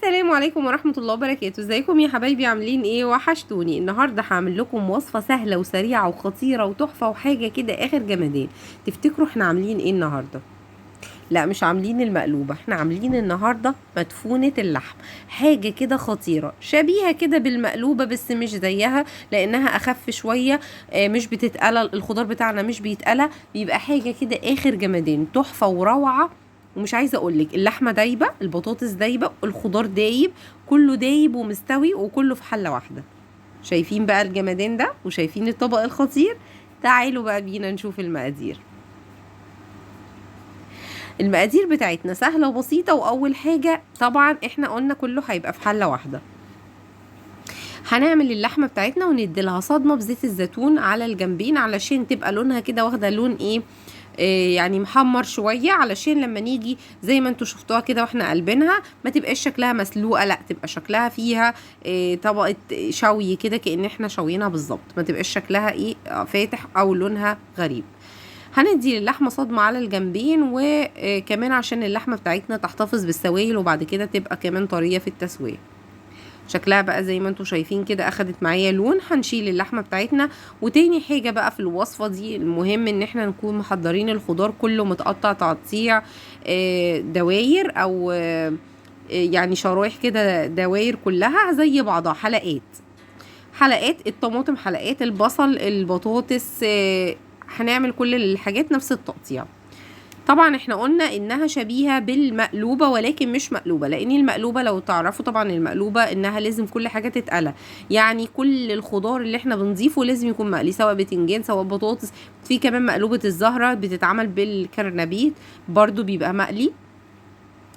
السلام عليكم ورحمة الله وبركاته. ازيكم يا حبايبي؟ عاملين ايه؟ وحشتوني. النهاردة هعمل لكم وصفة سهلة وسريعة وخطيرة وتحفة وحاجة كده اخر جمدان. تفتكروا احنا عاملين ايه النهاردة؟ لا، مش عاملين المقلوبة، احنا عاملين النهاردة مدفونة اللحم. حاجة كده خطيرة شبيهة كده بالمقلوبة بس مش زيها لانها اخف شوية. مش بتتقلى الخضار بتاعنا، مش بيتقلى، بيبقى حاجة كده اخر جمدان، تحفة وروعة. ومش عايزه اقولك اللحمه دايبه، البطاطس دايبه، الخضار دايب، كله دايب ومستوي وكله في حله واحده. شايفين بقى الجمدان ده وشايفين الطبق الخطير؟ تعالوا بقى بينا نشوف المقادير. المقادير بتاعتنا سهله وبسيطه. واول حاجه طبعا احنا قلنا كله هيبقى في حله واحده. هنعمل اللحمه بتاعتنا ونديلها صدمه بزيت الزيتون على الجنبين علشان تبقى لونها كده واخده لون ايه، يعني محمر شويه، علشان لما نيجي زي ما انتوا شفتوها كده واحنا قلبينها ما تبقاش شكلها مسلوقه، لا تبقى شكلها فيها طبقه شوي كده كأن احنا شويناها بالظبط، ما تبقاش شكلها ايه فاتح او لونها غريب. هندي اللحمه صدمه على الجنبين، وكمان عشان اللحمه بتاعتنا تحتفظ بالسوائل وبعد كده تبقى كمان طريه في التسويه. شكلها بقى زي ما انتوا شايفين كده اخدت معايا لون. هنشيل اللحمه بتاعتنا. وتاني حاجه بقى في الوصفه دي المهم ان احنا نكون محضرين الخضار كله متقطع تقطيع دواير، او يعني شرايح كده، دواير كلها زي بعضها، حلقات حلقات الطماطم، حلقات البصل، البطاطس، هنعمل كل الحاجات نفس التقطيع. طبعا احنا قلنا انها شبيهة بالمقلوبة ولكن مش مقلوبة، لان المقلوبة لو تعرفوا طبعا المقلوبة انها لازم كل حاجة تتقلى، يعني كل الخضار اللي احنا بنضيفه لازم يكون مقلي، سواء بتنجان سواء بطاطس. في كمان مقلوبة الزهرة بتتعمل بالكرنبيت برضو بيبقى مقلي.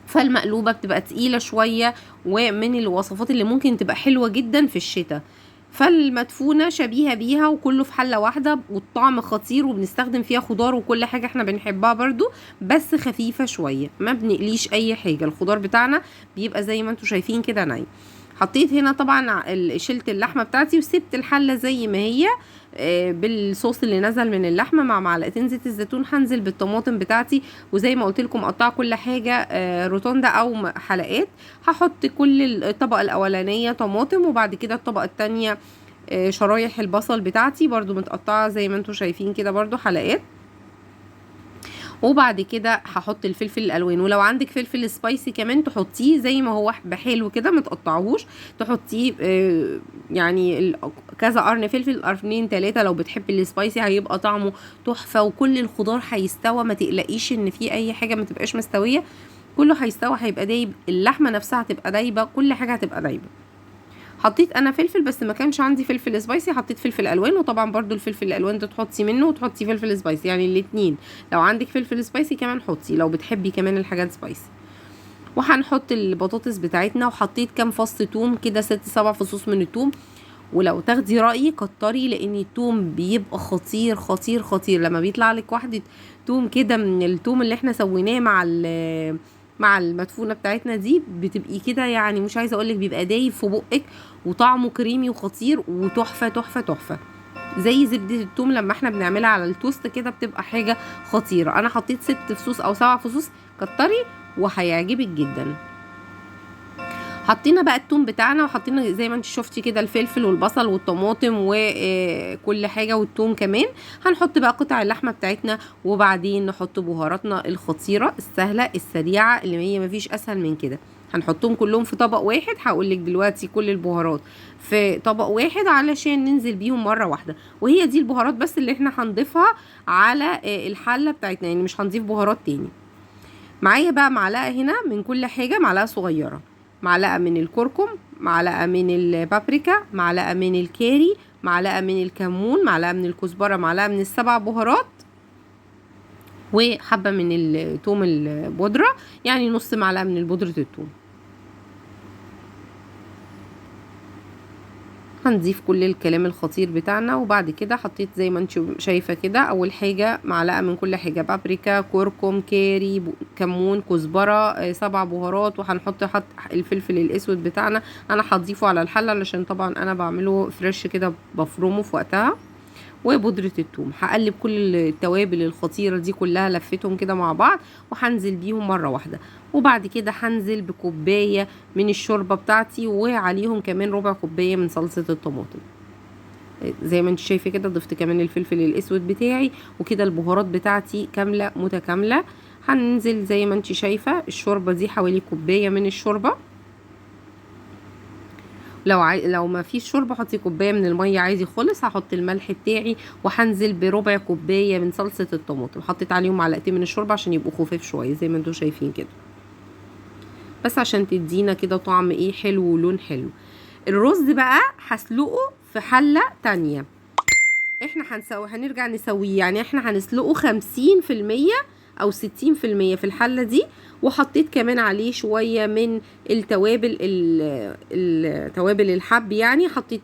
فالمقلوبة بتبقى تقيلة شوية، ومن الوصفات اللي ممكن تبقى حلوة جدا في الشتاء. فالمدفونة شبيهة بيها وكله في حلة واحدة، والطعم خطير، وبنستخدم فيها خضار وكل حاجة احنا بنحبها برضو، بس خفيفة شوية، ما بنقليش اي حاجة. الخضار بتاعنا بيبقى زي ما انتوا شايفين كده ناي. حطيت هنا طبعا شلت اللحمة بتاعتي وسبت الحلة زي ما هي بالصوص اللي نزل من اللحمة مع معلقتين زيت الزيتون. هنزل بالطماطم بتاعتي، وزي ما قلت لكم قطع كل حاجة روتوندا او حلقات. هحط كل الطبقة الاولانية طماطم، وبعد كده الطبقة التانية شرايح البصل بتاعتي برضو متقطعة زي ما انتوا شايفين كده برضو حلقات. وبعد كده هحط الفلفل الالوان، ولو عندك فلفل سبايسي كمان تحطيه زي ما هو بحلو كده، ما تقطعهوش، تحطيه يعني كذا قرن فلفل، قرنين 3 لو بتحبي السبايسي، هيبقى طعمه تحفه. وكل الخضار هيستوى، ما تقلقيش ان في اي حاجه ما تبقاش مستويه، كله هيستوى، هيبقى دايب، اللحمه نفسها هتبقى دايبه، كل حاجه هتبقى دايبه. حطيت انا فلفل بس ما كانش عندي فلفل سبايسي، حطيت فلفل الوان. وطبعا برضو الفلفل الالوان ده تحطي منه وتحطي فلفل سبايسي، يعني الاتنين، لو عندك فلفل سبايسي كمان حطي لو بتحبي كمان الحاجات سبايسي. وهنحط البطاطس بتاعتنا، وحطيت كام فص توم كده، 6-7 فصوص من التوم. ولو تاخدي رأيي كتري، لان التوم بيبقى خطير خطير خطير لما بيطلع لك واحدة توم كده من التوم اللي احنا سويناه مع المدفونه بتاعتنا دي، بتبقي كده يعني مش عايزه اقولك بيبقى دايب في بقك، وطعمه كريمي وخطير وتحفه تحفه تحفه، زي زبده الثوم لما احنا بنعملها على التوست كده، بتبقى حاجه خطيره. انا حطيت 6 فصوص او 7 فصوص، كتري وهيعجبك جدا. حطينا بقى التوم بتاعنا، وحطينا زي ما انت شفتي كده الفلفل والبصل والطماطم وكل حاجه والتوم كمان. هنحط بقى قطع اللحمه بتاعتنا، وبعدين نحط بهاراتنا الخطيره السهله السريعه اللي هي مفيش اسهل من كده. هنحطهم كلهم في طبق واحد، هقولك دلوقتي كل البهارات في طبق واحد علشان ننزل بيهم مره واحده. وهي دي البهارات بس اللي احنا هنضيفها على الحله بتاعتنا، يعني مش هنضيف بهارات تاني. معايا بقى معلقه هنا من كل حاجه، معلقه صغيره، معلقه من الكركم، معلقه من البابريكا، معلقه من الكاري، معلقه من الكمون، معلقه من الكزبره، معلقه من السبع بهارات، وحبه من الثوم البودره، يعني نص معلقه من بودره الثوم. هنضيف كل الكلام الخطير بتاعنا. وبعد كده حطيت زي ما انت شايفه كده، اول حاجه معلقه من كل حاجه، بابريكا، كركم، كاري، كمون، كزبره، 7 بهارات. وهنحط الفلفل الاسود بتاعنا، انا هضيفه على الحله علشان طبعا انا بعمله فريش كده، بفرمه في وقتها. وبودرة الثوم. هقلب كل التوابل الخطيرة دي كلها، لفتهم كده مع بعض وهنزل بيهم مرة واحدة. وبعد كده هنزل بكوباية من الشوربة بتاعتي، وعليهم كمان ربع كوباية من صلصة الطماطم. زي ما انت شايفه كده ضفت كمان الفلفل الاسود بتاعي، وكده البهارات بتاعتي كامله متكامله. هننزل زي ما انت شايفه الشوربه دي حوالي كوبايه من الشوربه. لو ما فيش شوربه حطي كوبايه من الميه عادي خالص. هحط الملح بتاعي، وهنزل بربع كوبايه من صلصه الطماطم. حطيت عليهم معلقتين من الشوربه عشان يبقوا خفاف شويه زي ما انتم شايفين كده، بس عشان تدينا كده طعم ايه حلو ولون حلو. الرز بقى هسلقه في حله تانية. احنا هنرجع نسويه، يعني احنا هنسلقه 50% او 60% في الحلة دي. وحطيت كمان عليه شوية من التوابل، التوابل الحب يعني، حطيت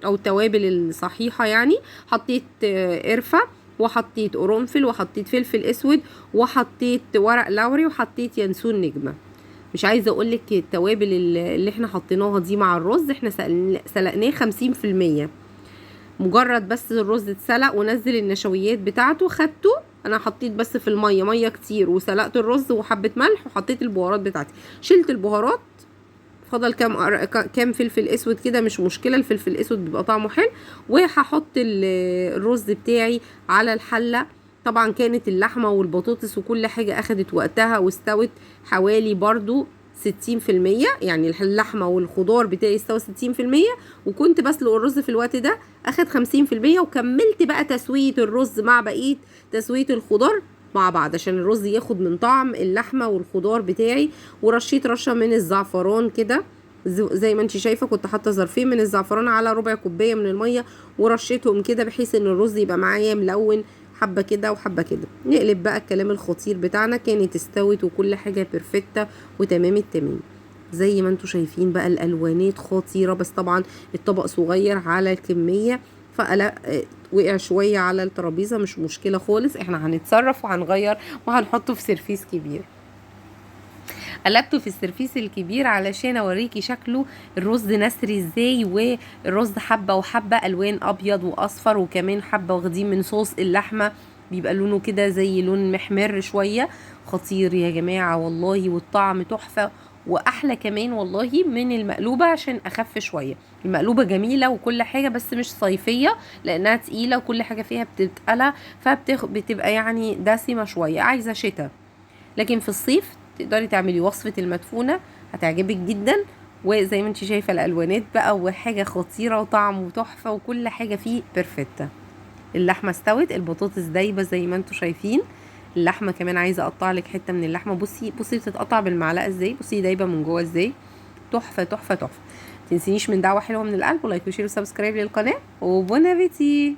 او التوابل الصحيحة يعني. حطيت قرفة، وحطيت قرنفل، وحطيت فلفل اسود، وحطيت ورق لوري، وحطيت ينسون نجمة. مش عايزة اقولك التوابل اللي احنا حطيناها دي مع الرز احنا سلقناه 50%. مجرد بس الرز اتسلق ونزل النشويات بتاعته خدته. انا حطيت بس في الميه ميه كتير، وسلقت الرز وحبه ملح، وحطيت البهارات بتاعتي. شلت البهارات، فضل كام فلفل اسود كده، مش مشكله، الفلفل الاسود بيبقى طعمه حلو. وهحط الرز بتاعي على الحله. طبعا كانت اللحمه والبطاطس وكل حاجه اخدت وقتها واستوت حوالي برضو 60%، يعني اللحمه والخضار بتاعي استوى 60%، وكنت بسلق الرز في الوقت ده اخد 50%. وكملت بقى تسويه الرز مع بقيه تسويه الخضار مع بعض عشان الرز ياخد من طعم اللحمه والخضار بتاعي. ورشيت رشه من الزعفران كده، زي ما انت شايفه كنت حاطه ظرفين من الزعفران على ربع كوبايه من الميه، ورشيتهم كده بحيث ان الرز يبقى معايا ملون، حبه كده وحبه كده. نقلب بقى الكلام الخطير بتاعنا. كانت استوت وكل حاجه بيرفكته وتمام التمام. زي ما انتم شايفين بقى الالوانات خطيره، بس طبعا الطبق صغير على الكميه فقلق وقع شويه على الترابيزه، مش مشكله خالص، احنا هنتصرف وهنغير وهنحطه في سيرفيس كبير. قلبته في السرفيس الكبير علشان اوريكي شكله الرز نسري ازاي، والرز حبه وحبه الوان ابيض واصفر، وكمان حبه واخدين من صوص اللحمه بيبقى لونه كده زي لون محمر شويه. خطير يا جماعه والله، والطعم تحفه. واحلى كمان والله من المقلوبه عشان اخف شويه. المقلوبه جميله وكل حاجه بس مش صيفيه، لانها تقيله وكل حاجه فيها بتتقلى، فبتبقى يعني دسمه شويه، عايزه شتاء. لكن في الصيف تقدري تعملي وصفة المدفونة هتعجبك جدا. وزي ما انت شايفة الالوانات بقى وحاجة خطيرة وطعم وتحفة وكل حاجة فيه بيرفكتة. اللحمة استوت، البطاطس دايبة زي ما انتوا شايفين. اللحمة كمان عايزة اقطع لك حتة من اللحمة، بصي بتتقطع بالمعلقة ازاي، بصي دايبة من جوه ازاي. تحفة تحفة تحفة. تنسينيش من دعوة حلوة من القلب، ولايك وشير وسبسكرايب للقناة، وبون ابيتي.